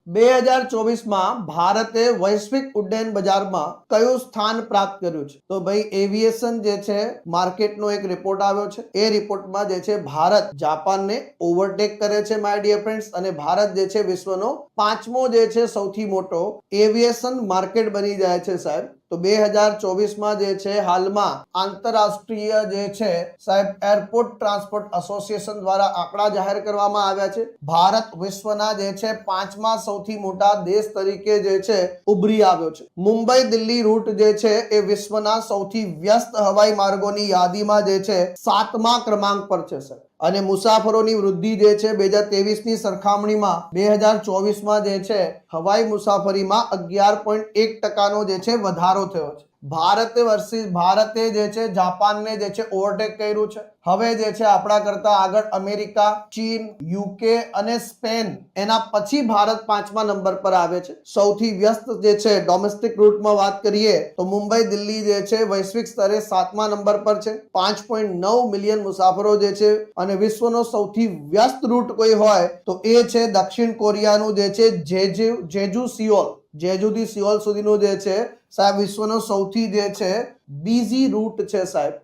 2024 માં ભારતે વૈશ્વિક ઉડ્ડયન બજારમાં કયું સ્થાન પ્રાપ્ત કર્યું છે? તો ભાઈ એવિએશન જે છે માર્કેટનો એક રિપોર્ટ આવ્યો છે. એ રિપોર્ટમાં જે છે ભારત જાપાનને ઓવરટેક કરે છે માય ડિયર ફ્રેન્ડ્સ, અને ભારત જે છે વિશ્વનો 5મો જે છે સૌથી મોટો એવિએશન માર્કેટ બની જાય છે સાહેબ. તો 2024 માં જે છે હાલમાં આંતરરાષ્ટ્રીય જે છે સાહેબ એરપોર્ટ ટ્રાન્સપોર્ટ એસોસિએશન દ્વારા આંકડા જાહેર કરવામાં આવ્યા છે. ભારત વિશ્વના જે છે 5મા સૌથી મોટા દેશ તરીકે જે છે ઉભરી આવ્યો છે. મુંબઈ દિલ્હી રૂટ જે છે એ વિશ્વના સૌથી વ્યસ્ત હવાઈ માર્ગોની યાદીમાં જે છે 7મા ક્રમાંક પર છે સર. અને મુસાફરોની વૃદ્ધિ જે છે 2023 ની સરખામણીમાં 2024 માં જે છે હવાઈ મુસાફરીમાં 11.1% જે છે વધારો થયો છે. ભારતે જે છે જાપાનને જે છે ઓવરટેક કર્યું છે. હવે જે છે આપણા કરતા આગળ અમેરિકા, ચીન, યુકે અને સ્પેન, એના પછી ભારત 5મા નંબર પર આવે છે. સૌથી વ્યસ્ત જે છે ડોમેસ્ટિક રૂટમાં વાત કરીએ તો મુંબઈ દિલ્હી જે છે વૈશ્વિક સ્તરે 7મા નંબર પર છે. 5.9 મિલિયન મુસાફરો જે છે, અને વિશ્વનો સૌથી વ્યસ્ત રૂટ કોઈ હોય તો એ છે દક્ષિણ કોરિયાનું જે છે જેજુ સિયોલ. જેજુથી સિયોલ સુધીનું જે છે સાહેબ વિશ્વનો સૌથી જે છે બીઝી રૂટ છે સાહેબ.